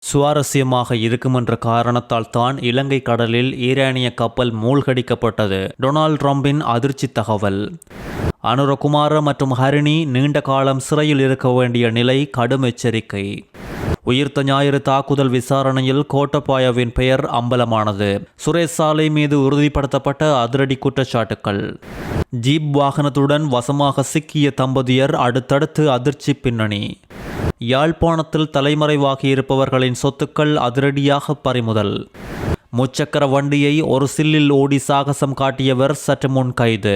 சுவாரஸ்யமாக இருக்கும் என்ற காரணத்தால் தான் இலங்கை கடலில் ஈரானிய கப்பல் மூழ்கடிக்கப்பட்டது. டொனால்ட் ட்ரம்பின் அதிர்ச்சி தகவல். அனுரகுமார மற்றும் ஹரிணி நீண்ட காலம் சிறையில் இருக்க வேண்டிய நிலை, கடும் எச்சரிக்கை. உயிர்த்த ஞாயிறு தாக்குதல் விசாரணையில் கோட்டபாயவின் பெயர் அம்பலமானது. சுரேஷ் சாலை மீது உறுதிப்படுத்தப்பட்ட அதிரடி குற்றச்சாட்டுக்கள். ஜீப் வாகனத்துடன் வசமாக சிக்கிய தம்பதியர் அடுத்தடுத்து அதிர்ச்சி பின்னணி. யாழ்ப்பாணத்தில் தலைமறைவாகியிருப்பவர்களின் சொத்துக்கள் அதிரடியாக பறிமுதல். முச்சக்கர வண்டியை ஒரு சில்லில் ஓடி சாகசம் காட்டியவர் சற்று முன் கைது.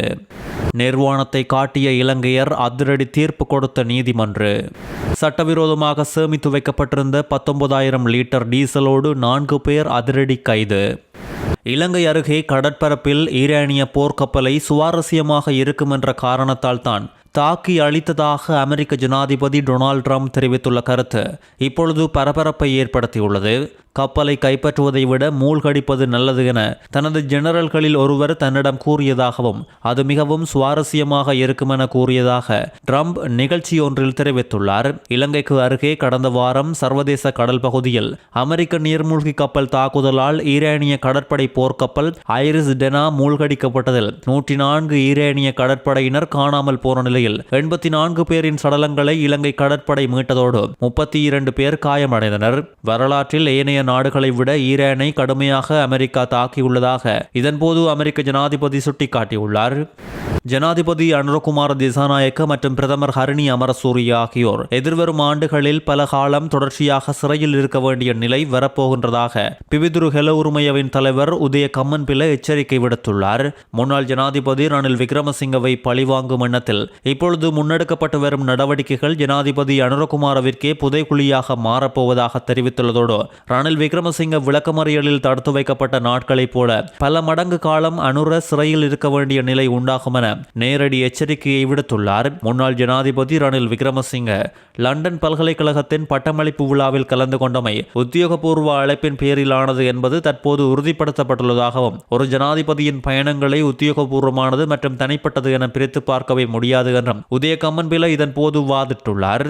நிர்வாணத்தை காட்டிய இலங்கையர் அதிரடி தீர்ப்பு கொடுத்த நீதிமன்று. சட்டவிரோதமாக சேமித்து வைக்கப்பட்டிருந்த 19,000 லிட்டர் டீசலோடு 4 பேர் அதிரடி கைது. இலங்கை அருகே கடற்பரப்பில் ஈரானிய போர்க்கப்பலை சுவாரஸ்யமாக இருக்கும் என்ற காரணத்தால் தான் தாக்கி அழித்ததாக அமெரிக்க ஜனாதிபதி டொனால்ட் ட்ரம்ப் தெரிவித்துள்ள கருத்து இப்பொழுது பரபரப்பை ஏற்படுத்தியுள்ளது. கப்பலை கைப்பற்றுவதை விட மூழ்கடிப்பது நல்லது என தனது ஜெனரல்களில் ஒருவர் தன்னிடம் கூறியதாகவும் அது மிகவும் சுவாரஸ்யமாக இருக்கும் என கூறியதாக ட்ரம்ப் நிகழ்ச்சி ஒன்றில் தெரிவித்துள்ளார். இலங்கைக்கு அருகே கடந்த வாரம் சர்வதேச கடல் பகுதியில் அமெரிக்க நீர்மூழ்கி கப்பல் தாக்குதலால் ஈரானிய கடற்படை போர்க்கப்பல் ஐரிஸ் டெனா மூழ்கடிக்கப்பட்டதில் 104 ஈரானிய கடற்படையினர் காணாமல் போன நிலையில் 84 பேரின் சடலங்களை இலங்கை கடற்படை மீட்டதோடு 32 பேர் காயமடைந்தனர். வரலாற்றில் ஏனைய நாடுகளை விட ஈரானை கடுமையாக அமெரிக்கா தாக்கியுள்ளதாக இதன்போது அமெரிக்க ஜனாதிபதி சுட்டிக்காட்டியுள்ளார். ஜனாதிபதி அனுரகுமார திசாநாயக்க மற்றும் பிரதமர் ஹரிணி அமரசூரிய ஆகியோர் எதிர்வரும் ஆண்டுகளில் பல காலம் தொடர்ச்சியாக சிறையில் இருக்க வேண்டிய நிலை வரப்போகின்றதாக பிவிதுரு ஹெல உரிமையவின் தலைவர் உதய கம்மன்பில எச்சரிக்கை விடுத்துள்ளார். முன்னாள் ஜனாதிபதி ரணில் விக்ரமசிங்கவை பழிவாங்கும் எண்ணத்தில் இப்பொழுது முன்னெடுக்கப்பட்டு வரும் நடவடிக்கைகள் ஜனாதிபதி அனுரகுமாரவிற்கே புதைக்குழியாக மாறப்போவதாக தெரிவித்துள்ளதோடு ரணில் விக்ரமசிங்க விளக்கமறியலில் தடுத்து வைக்கப்பட்ட நாட்களைப் போல பல மடங்கு காலம் அனுர சிறையில் இருக்க வேண்டிய நிலை உண்டாகும் என நேரடி எச்சரிக்கையை விடுத்துள்ளார். முன்னாள் ஜனாதிபதி ரணில் விக்ரமசிங்க லண்டன் பல்கலைக்கழகத்தின் பட்டமளிப்பு விழாவில் கலந்து கொண்டமை உத்தியோகபூர்வ அழைப்பின் பேரிலானது என்பது தற்போது உறுதிப்படுத்தப்பட்டுள்ளதாகவும் ஒரு ஜனாதிபதியின் பயணங்களை உத்தியோகபூர்வமானது மற்றும் தனிப்பட்டது என பிரித்து பார்க்கவே முடியாது என்றும் உதய கம்மன்பில இதன் போது வாதிட்டுள்ளார்.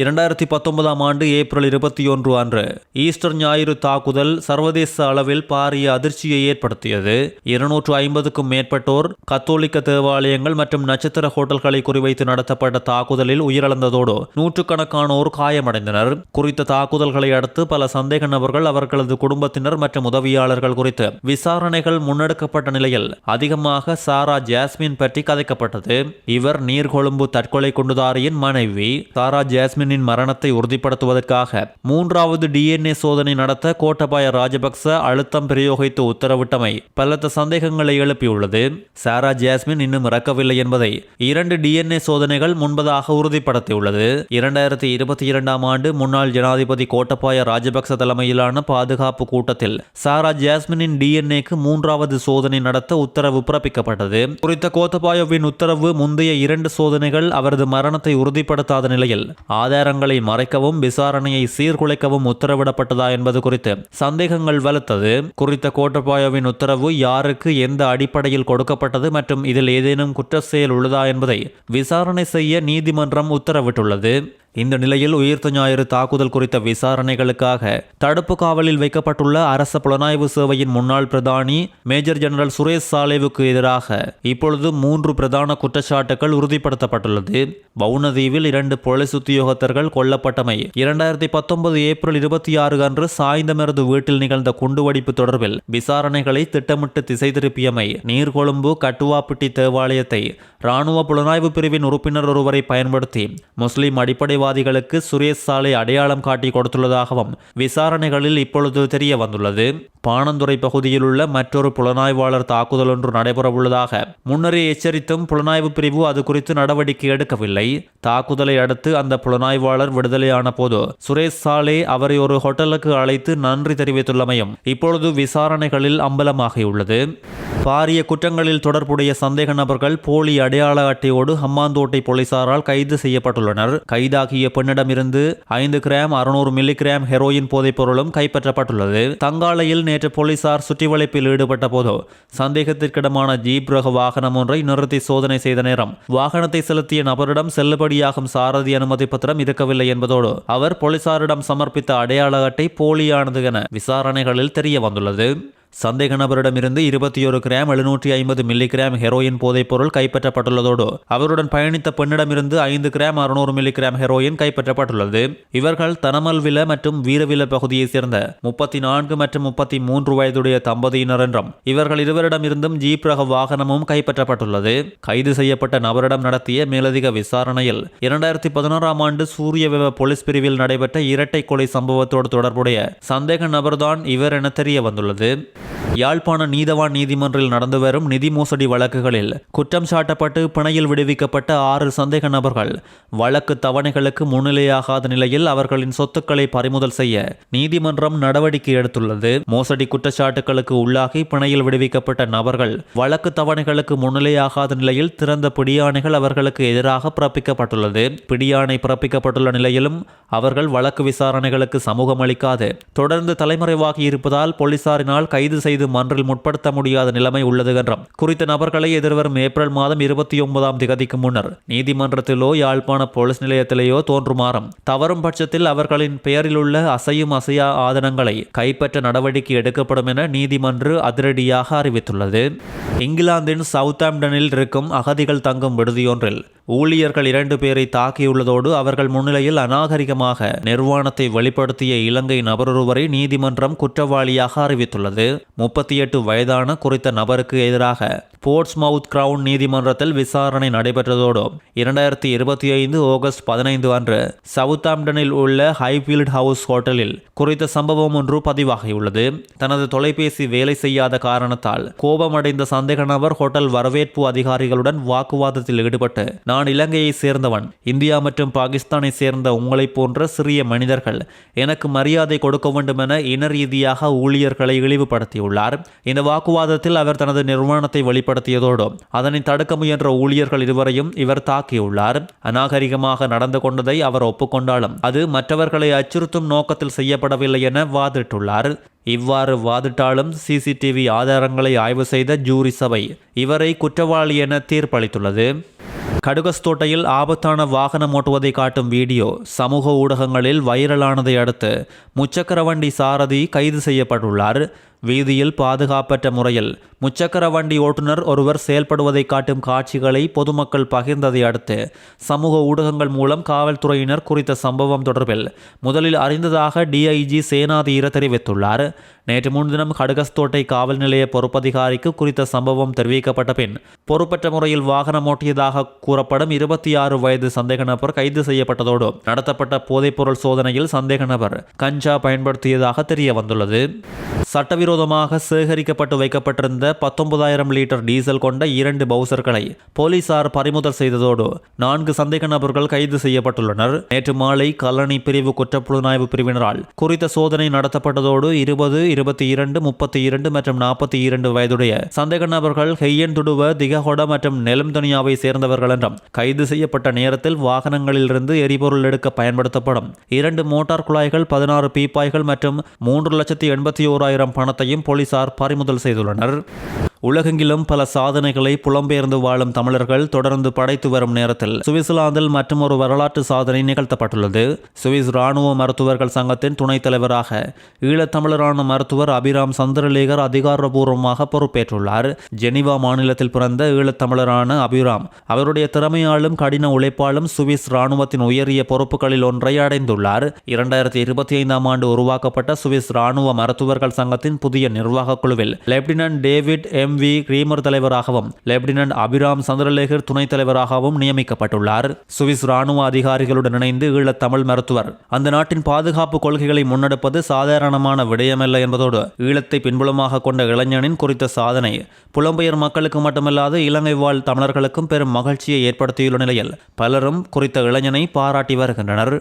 2019 ஆண்டு ஏப்ரல் 21 அன்று ஈஸ்டர் ஞாயிறு தாக்குதல் சர்வதேச அளவில் பாரிய அதிர்ச்சியை ஏற்படுத்தியது. 250க்கும் மேற்பட்டோர் கத்தோலிக்க தேவாலயங்கள் மற்றும் நட்சத்திர ஹோட்டல்களை குறிவைத்து நடத்தப்பட்ட தாக்குதலில் உயிரிழந்ததோடு நூற்றுக்கணக்கானோர் காயமடைந்தனர். குறித்த தாக்குதல்களை அடுத்து பல சந்தேக நபர்கள், அவர்களது குடும்பத்தினர் மற்றும் உதவியாளர்கள் குறித்து விசாரணைகள் முன்னெடுக்கப்பட்ட நிலையில் அதிகமாக சாரா ஜாஸ்மின் பற்றி கதைக்கப்பட்டது. இவர் நீர்கொழும்பு தற்கொலை குண்டுதாரியின் மனைவி. சாரா ஜாஸ்மினின் மரணத்தை உறுதிப்படுத்துவதற்காக 3வது DNA சோதனை நடத்த கோட்டபாய ராஜபக்ச அழுத்தம் பிரயோகித்து உத்தரவிட்டமை பலத்த சந்தேகங்களை எழுப்பியுள்ளது. சாரா ஜாஸ்மின் இன்னும் இறக்கவில்லை என்பதை 2 DNA சோதனைகள் முன்பதாக உறுதிப்படுத்தியுள்ளது. 2022 ஆண்டு முன்னாள் ஜனாதிபதி கோட்டபாய ராஜபக்ச தலைமையிலான பாதுகாப்பு கூட்டத்தில் சாரா ஜாஸ்மினின் DNAக்கு 3வது சோதனை நடத்த உத்தரவு பிறப்பிக்கப்பட்டது. குறித்த கோத்தபாயவின் உத்தரவு முந்தைய 2 சோதனைகள் அவரது மரணத்தை உறுதிப்படுத்தாத நிலையில் ஆதாரங்களை மறைக்கவும் விசாரணையை சீர்குலைக்கவும் உத்தரவிடப்பட்டதா என்பது குறித்து சந்தேகங்கள் வலுத்தது. குறித்த கோட்டபாயவின் உத்தரவு யாருக்கு எந்த அடிப்படையில் கொடுக்கப்பட்டது மற்றும் இதில் ஏதேனும் குற்ற செயல் உள்ளதா என்பதை விசாரணை செய்ய நீதிமன்றம் உத்தரவிட்டுள்ளது. இந்த நிலையில் உயிர்த்த ஞாயிறு தாக்குதல் குறித்த விசாரணைகளுக்காக தடுப்பு காவலில் வைக்கப்பட்டுள்ள அரச புலனாய்வு சேவையின் முன்னாள் பிரதானி மேஜர் ஜெனரல் சுரேஷ் சாலேவுக்கு எதிராக இப்பொழுது 3 பிரதான குற்றச்சாட்டுகள் உறுதிப்படுத்தப்பட்டுள்ளது. வவுனதீவில் 2 போலீஸ் உத்தியோகத்தர்கள் கொல்லப்பட்டமை, 2019 ஏப்ரல் 26 அன்று சாய்ந்தமருது வீட்டில் நிகழ்ந்த குண்டுவெடிப்பு தொடர்பில் விசாரணைகளை திட்டமிட்டு திசை திருப்பியமை, நீர்கொழும்பு கட்டுவாப்பிட்டி தேவாலயத்தை இராணுவ புலனாய்வு பிரிவின் உறுப்பினர் ஒருவரை பயன்படுத்தி முஸ்லிம் அடிப்படைவாதிகளுக்கு சுரேஷ் சாலை அடையாளம் காட்டி கொடுத்துள்ளதாகவும் விசாரணைகளில் இப்பொழுது தெரிய வந்துள்ளது. பாணந்துறை பகுதியில் உள்ள மற்றொரு புலனாய்வாளர் தாக்குதல் ஒன்று நடைபெறவுள்ளதாக முன்னரே எச்சரித்தும் புலனாய்வு பிரிவு அது குறித்து நடவடிக்கை எடுக்கவில்லை. தாக்குதலை அடுத்து அந்த புலனாய்வாளர் விடுதலையான போது சுரேஷ் சாலே அவரை ஒரு ஹோட்டலுக்கு அழைத்து நன்றி தெரிவித்துள்ளமையும் இப்பொழுது விசாரணைகளில் அம்பலமாகியுள்ளது. பாரிய குற்றங்களில் தொடர்புடைய சந்தேக நபர்கள் போலி அடையாள அட்டையோடு ஹம்மாந்தோட்டை போலீசாரால் கைது செய்யப்பட்டுள்ளனர். கைதாகிய பெண்ணிடமிருந்து 5 கிராம் 600 மில்லிகிராம் ஹெரோயின் போதைப் பொருளும் கைப்பற்றப்பட்டுள்ளது. தங்காலையில் நேற்று போலீசார் சுற்றிவளைப்பில் ஈடுபட்ட போது சந்தேகத்திற்கிடமான ஜீப் ரக வாகனம் ஒன்றை நிறுத்தி சோதனை செய்த நேரம் வாகனத்தை செலுத்திய நபரிடம் செல்லுபடியாகும் சாரதி அனுமதி பத்திரம் இருக்கவில்லை என்பதோடு அவர் போலீசாரிடம் சமர்ப்பித்த அடையாள அட்டை போலியானது என விசாரணைகளில் தெரிய வந்துள்ளது. சந்தேக நபரிடமிருந்து 21 கிராம் 750 மில்லிகிராம் ஹெரோயின் போதைப் பொருள் கைப்பற்றப்பட்டுள்ளதோடு அவருடன் பயணித்த பெண்ணிடமிருந்து 5 கிராம் 600 மில்லிகிராம் ஹெரோயின் கைப்பற்றப்பட்டுள்ளது. இவர்கள் தனமல்வில மற்றும் வீரவில பகுதியைச் சேர்ந்த 34 மற்றும் 33 வயதுடைய தம்பதியினர் என்றும் இவர்கள் இருவரிடமிருந்தும் ஜீப் ரக வாகனமும் கைப்பற்றப்பட்டுள்ளது. கைது செய்யப்பட்ட நபரிடம் நடத்திய மேலதிக விசாரணையில் 2016ஆம் ஆண்டு சூரியவெவ போலீஸ் பிரிவில் நடைபெற்ற இரட்டை கொலை சம்பவத்தோடு தொடர்புடைய சந்தேக நபர்தான் இவர் என தெரிய வந்துள்ளது. யாழ்ப்பாண நீதவான் நீதிமன்றில் நடந்து வரும் நிதி மோசடி வழக்குகளில் குற்றம் சாட்டப்பட்டு பிணையில் விடுவிக்கப்பட்ட 6 சந்தேக நபர்கள் வழக்கு தவணைகளுக்கு முன்னிலையாகாத நிலையில் அவர்களின் சொத்துக்களை பறிமுதல் செய்ய நீதிமன்றம் நடவடிக்கை எடுத்துள்ளது. மோசடி குற்றச்சாட்டுகளுக்கு உள்ளாகி பிணையில் விடுவிக்கப்பட்ட நபர்கள் வழக்கு தவணைகளுக்கு முன்னிலையாகாத நிலையில் திறந்த பிடியாணைகள் அவர்களுக்கு எதிராக பிறப்பிக்கப்பட்டுள்ளது. பிடியாணை பிறப்பிக்கப்பட்டுள்ள நிலையிலும் அவர்கள் வழக்கு விசாரணைகளுக்கு சமூகம் அளிக்காது தொடர்ந்து தலைமறைவாகி இருப்பதால் போலீசாரினால் கைது செய்து மன்றில் முற்படுத்த முடியாத நிலைமை உள்ளது என்றும் குறித்த நபர்களை எதிர்வரும் ஏப்ரல் மாதம் 29ஆம் திகதிக்கு முன்னர் நீதிமன்றத்திலோ யாழ்ப்பாண போலீஸ் நிலையத்திலேயோ தோன்றுமாறும் தவறும் பட்சத்தில் அவர்களின் பெயரில் உள்ள அசையும் அசையா ஆதனங்களை கைப்பற்ற நடவடிக்கை எடுக்கப்படும் என நீதிமன்று அதிரடியாக அறிவித்துள்ளது. இங்கிலாந்தின் சவுத்தாம்ப்டனில் இருக்கும் அகதிகள் தங்கும் விடுதியொன்றில் ஊழியர்கள் 2 பேரை தாக்கியுள்ளதோடு அவர்கள் முன்னிலையில் அநாகரிகமாக நிர்வாணத்தை வெளிப்படுத்திய இலங்கை நபரொருவரை நீதிமன்றம் குற்றவாளியாக அறிவித்துள்ளது. 38 வயதான குறித்த நபருக்கு எதிராக போர்ட்ஸ்மவுத் கிரவுன் நீதிமன்றத்தில் விசாரணை நடைபெற்றதோடு 2025 ஆகஸ்ட் 15 அன்று சவுத்தாம்ப்டனில் உள்ள ஹைஃபீல்ட் ஹவுஸ் ஹோட்டலில் குறித்த சம்பவம் ஒன்று பதிவாகியுள்ளது. தனது தொலைபேசி வேலை செய்யாத காரணத்தால் கோபமடைந்த சந்தேக நபர் ஹோட்டல் வரவேற்பு அதிகாரிகளுடன் வாக்குவாதத்தில் ஈடுபட்டு நான் இலங்கையை சேர்ந்தவன், இந்தியா மற்றும் பாகிஸ்தானை சேர்ந்த உங்களைப் போன்ற சிறிய மனிதர்கள் எனக்கு மரியாதை கொடுக்க வேண்டும் என இன ரீதியாக ஊழியர்களை இழிவுபடுத்தியுள்ளார். இந்த வாக்குவாதத்தில் அவர் தனது நிர்வாணத்தை வெளிப்படுத்தியதோடு அதனை தடுக்க முயன்ற ஊழியர்கள் இருவரையும் இவர் தாக்கியுள்ளார். அநாகரிகமாக நடந்து கொண்டதை அவர் ஒப்புக்கொண்டாலும் அது மற்றவர்களை அச்சுறுத்தும் நோக்கத்தில் செய்யப்படவில்லை என வாதிட்டுள்ளார். இவ்வாறு வாதிட்டாலும் சிசிடிவி ஆதாரங்களை ஆய்வு செய்த ஜூரி சபை இவரை குற்றவாளி என தீர்ப்பளித்துள்ளது. கடுகஸ்தோட்டையில் ஆபத்தான வாகனம் ஓட்டுவதை காட்டும் வீடியோ சமூக ஊடகங்களில் வைரலானதை அடுத்து முச்சக்கர வண்டி சாரதி கைது செய்யப்பட்டுள்ளார். வீதியில் பாதுகாப்பற்ற முறையில் முச்சக்கர வண்டி ஓட்டுநர் ஒருவர் செயல்படுவதை காட்டும் காட்சிகளை பொதுமக்கள் பகிர்ந்ததை அடுத்து சமூக ஊடகங்கள் மூலம் காவல்துறையினர் குறித்த சம்பவம் தொடர்பில் முதலில் அறிந்ததாக டிஐஜி சேனாதீர தெரிவித்துள்ளார். நேற்று முன்தினம் கடுகஸ்தோட்டை காவல் நிலைய பொறுப்பதிகாரிக்கு குறித்த சம்பவம் தெரிவிக்கப்பட்ட பின் பொறுப்பற்ற முறையில் வாகனம் ஓட்டியதாக கூறப்படும் 26 வயது சந்தேக நபர் கைது செய்யப்பட்டதோடு நடத்தப்பட்ட போதைப்பொருள் சோதனையில் சந்தேக நபர் கஞ்சா பயன்படுத்தியதாக தெரிய வந்துள்ளது. சட்டவிரோதமாக சேகரிக்கப்பட்டு வைக்கப்பட்டிருந்த 19,000 லிட்டர் டீசல் கொண்ட 2 பவுசர்களை போலீசார் பறிமுதல் செய்ததோடு 4 சந்தேக நபர்கள் கைது செய்யப்பட்டுள்ளனர். நேற்று மாலை கல்லணை பிரிவு குற்றப்புலனாய்வு பிரிவினரால் குறித்த சோதனை நடத்தப்பட்டதோடு 20, 22, 32 மற்றும் 42 வயதுடைய சந்தேக நபர்கள் ஹெய்யன் துடுவ, திகஹொட மற்றும் நெலம்தனியாவை சேர்ந்தவர்கள் என்றும் கைது செய்யப்பட்ட நேரத்தில் வாகனங்களிலிருந்து எரிபொருள் எடுக்க பயன்படுத்தப்படும் 2 மோட்டார் குழாய்கள், 16 பீப்பாய்கள் மற்றும் 3,81,000 பணத்தையும் போலீசார் பறிமுதல் செய்துள்ளனர். உலகெங்கிலும் பல சாதனைகளை புலம்பெயர்ந்து வாழும் தமிழர்கள் தொடர்ந்து படைத்து வரும் நேரத்தில் சுவிட்சர்லாந்தில் மற்றொரு வரலாற்று சாதனை நிகழ்த்தப்பட்டுள்ளது. சுவிஸ் இராணுவ மருத்துவர்கள் சங்கத்தின் துணைத் தலைவராக ஈழத்தமிழரான மருத்துவர் அபிராம் சந்திரலேகர் அதிகாரப்பூர்வமாக பொறுப்பேற்றுள்ளார். ஜெனீவா மாநிலத்தில் பிறந்த ஈழத்தமிழரான அபிராம் அவருடைய திறமையாலும் கடின உழைப்பாலும் சுவிஸ் இராணுவத்தின் உயரிய பொறுப்புகளில் ஒன்றை அடைந்துள்ளார். 2025ஆம் ஆண்டு உருவாக்கப்பட்ட சுவிஸ் இராணுவ மருத்துவர்கள் சங்கத்தின் புதிய நிர்வாக குழுவில் லெப்டினன்ட் டேவிட் MV கிரீமர் தலைவராகவும் லெப்டினன்ட் அபிராம் சந்திரலேகர் துணைத் தலைவராகவும் நியமிக்கப்பட்டுள்ளார். சுவிஸ் இராணுவ அதிகாரிகளுடன் இணைந்து ஈழத் தமிழ் மருத்துவர் அந்த நாட்டின் பாதுகாப்பு கொள்கைகளை முன்னெடுப்பது சாதாரணமான விடயமல்ல என்பதோடு ஈழத்தை பின்புலமாக கொண்ட இளைஞனின் குறித்த சாதனை புலம்பெயர் மக்களுக்கு மட்டுமல்லாது இலங்கை வாழ் தமிழர்களுக்கும் பெரும் மகிழ்ச்சியை ஏற்படுத்தியுள்ள நிலையில் பலரும் குறித்த இளைஞனை பாராட்டி வருகின்றனர்.